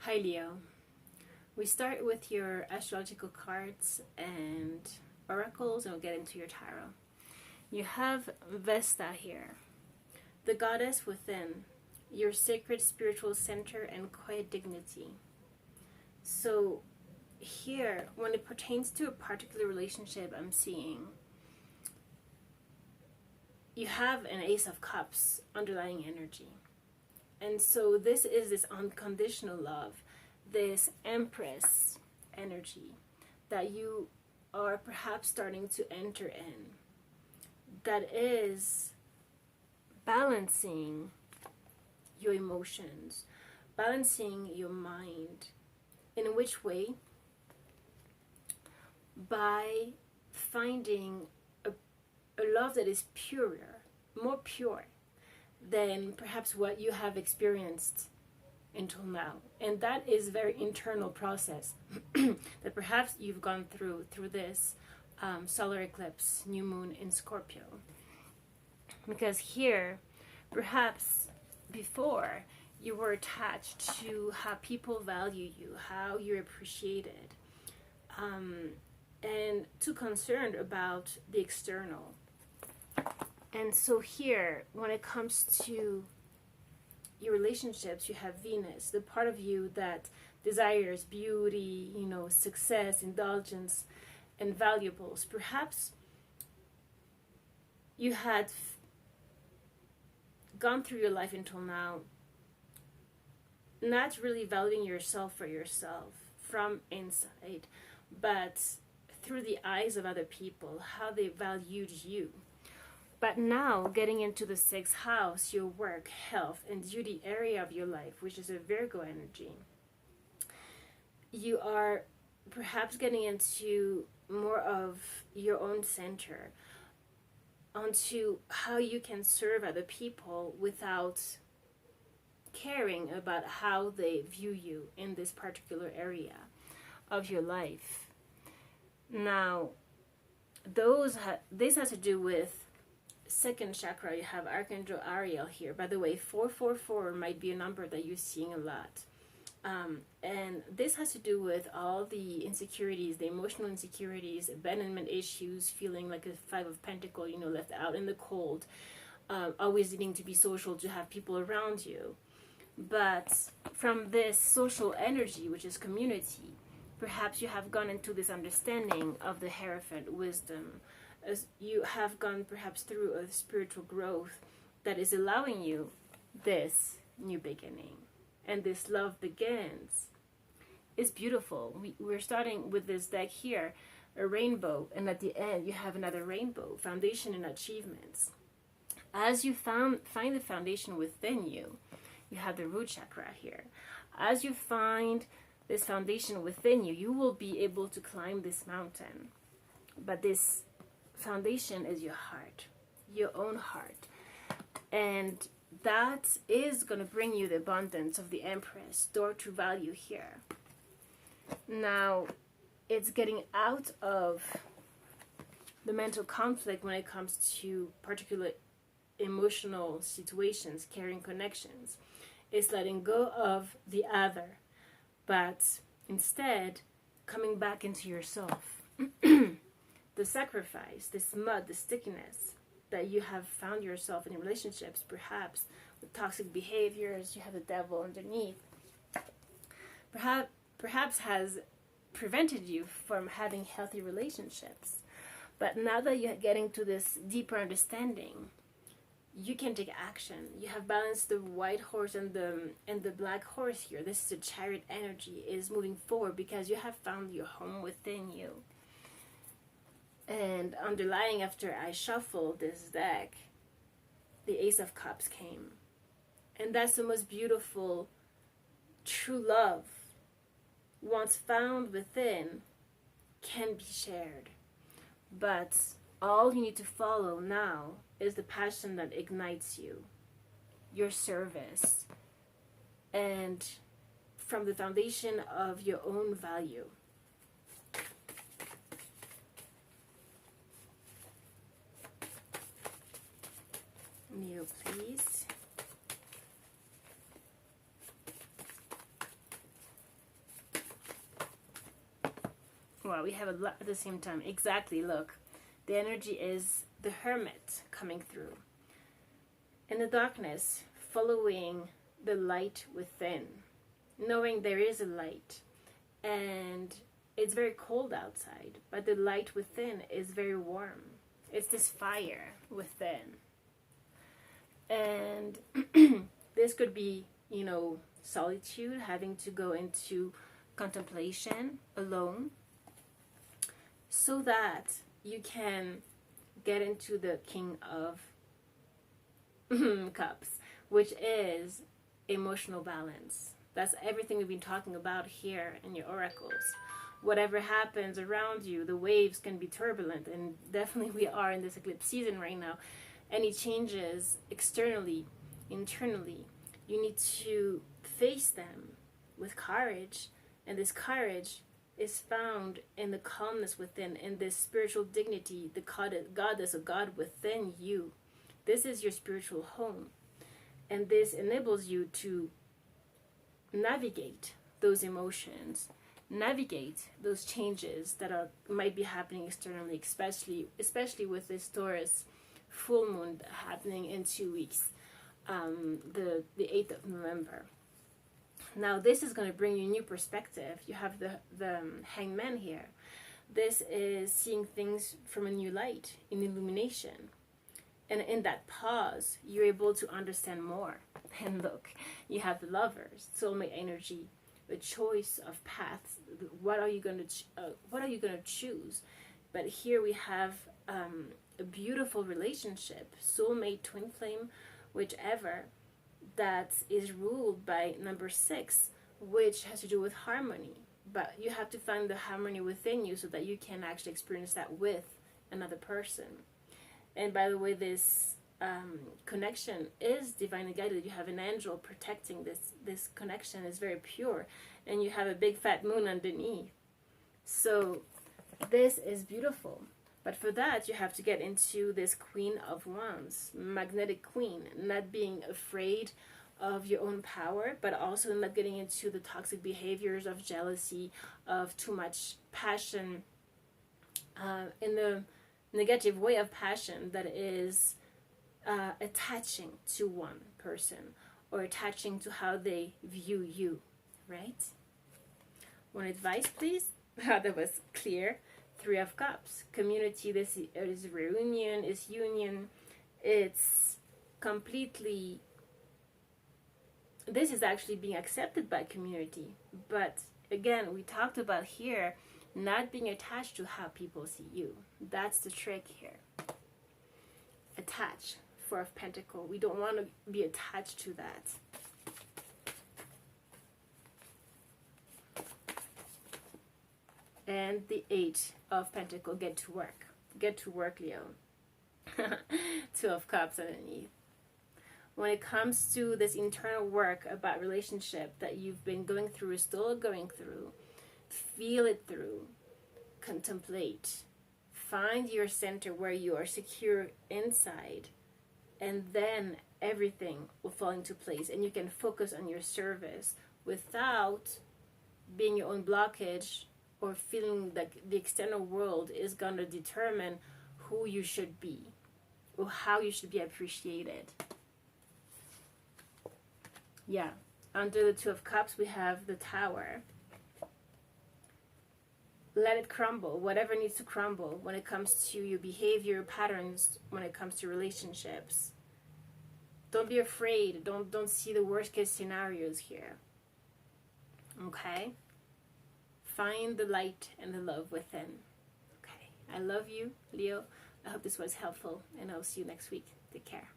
Hi Leo. We start with your astrological cards and oracles, and we'll get into your tarot. You have Vesta here, the goddess within, your sacred spiritual center and quiet dignity. So here, when it pertains to a particular relationship, I'm seeing you have an Ace of Cups underlying energy. And so this is this unconditional love, this Empress energy that you are perhaps starting to enter in, that is balancing your emotions, balancing your mind. In which way? By finding a love that is purer, more pure than perhaps what you have experienced until now. And that is a very internal process that perhaps you've gone through this solar eclipse, new moon in Scorpio. Because here, perhaps before, you were attached to how people value you, how you're appreciated, and too concerned about the external. And so here, when it comes to your relationships, you have Venus, the part of you that desires beauty, success, indulgence, and valuables. Perhaps you had gone through your life until now not really valuing yourself for yourself from inside, but through the eyes of other people, how they valued you. But now, getting into the 6th house, your work, health, and duty area of your life, which is a Virgo energy, you are perhaps getting into more of your own center, onto how you can serve other people without caring about how they view you in this particular area of your life. Now, this has to do with second chakra. You have Archangel Ariel here. By the way, 444 might be a number that you're seeing a lot. And this has to do with all the insecurities, the emotional insecurities, abandonment issues, feeling like a 5 of Pentacles, left out in the cold, always needing to be social, to have people around you. But from this social energy, which is community, perhaps you have gone into this understanding of the Hierophant wisdom, as you have gone perhaps through a spiritual growth that is allowing you this new beginning. And this love begins. It's beautiful. We're starting with this deck here, a rainbow, and at the end you have another rainbow, foundation and achievements. As you find the foundation within you, you have the root chakra here. As you find this foundation within you, you will be able to climb this mountain. But this foundation is your heart, your own heart. And that is going to bring you the abundance of the Empress, door to value here. Now, it's getting out of the mental conflict when it comes to particular emotional situations, caring connections. It's letting go of the other, but instead coming back into yourself. The sacrifice, this mud, the stickiness that you have found yourself in relationships, perhaps with toxic behaviors, you have the devil underneath, perhaps has prevented you from having healthy relationships. But now that you're getting to this deeper understanding, you can take action. You have balanced the white horse and the black horse here. This is a Chariot energy, is moving forward because you have found your home within you. And underlying, after I shuffled this deck, the Ace of Cups came. And that's the most beautiful, true love, once found within, can be shared. But all you need to follow now is the passion that ignites you, your service, and from the foundation of your own value. Neo, please. Well, we have a lot at the same time. Exactly, look. The energy is the hermit coming through. In the darkness, following the light within. Knowing there is a light. And it's very cold outside, but the light within is very warm. It's this fire within. And this could be, you know, solitude, having to go into contemplation alone, so that you can get into the King of Cups, which is emotional balance. That's everything we've been talking about here in your oracles. Whatever happens around you, the waves can be turbulent, and definitely we are in this eclipse season right now. Any changes externally, internally, you need to face them with courage, and this courage is found in the calmness within, in this spiritual dignity, the goddess of God within you. This is your spiritual home, and this enables you to navigate those emotions, navigate those changes that might be happening externally, especially with this Taurus full moon happening in 2 weeks, the 8th of November. Now this is going to bring you new perspective. You have the Hangman here. This is seeing things from a new light, in illumination. And in that pause, you're able to understand more. And look, you have the Lovers, soulmate energy, the choice of paths. What are you going to choose? But here we have a beautiful relationship, soulmate, twin flame, whichever, that is ruled by number 6, which has to do with harmony. But you have to find the harmony within you so that you can actually experience that with another person. And by the way, this connection is divinely guided. You have an angel protecting this connection. Is very pure, and you have a big fat moon underneath. So this is beautiful. But for that, you have to get into this Queen of Wands, magnetic queen, not being afraid of your own power, but also not getting into the toxic behaviors of jealousy, of too much passion, in the negative way of passion that is attaching to one person or attaching to how they view you, right? One advice, please? That was clear. 3 of Cups, community. This is reunion, is union. It's completely, this is actually being accepted by community. But again, we talked about here not being attached to how people see you. That's the trick here. Attach, 4 of Pentacles. We don't want to be attached to that. And the 8 of Pentacles, get to work. Get to work, Leo. 2 of Cups underneath. When it comes to this internal work about relationship that you've been going through, still going through, feel it through, contemplate, find your center where you are secure inside, and then everything will fall into place, and you can focus on your service without being your own blockage, or feeling like the external world is going to determine who you should be or how you should be appreciated. Yeah, under the 2 of Cups, we have the Tower. Let it crumble, whatever needs to crumble when it comes to your behavior patterns, when it comes to relationships. Don't be afraid. Don't see the worst case scenarios here. Okay? Find the light and the love within. Okay. I love you, Leo. I hope this was helpful, and I'll see you next week. Take care.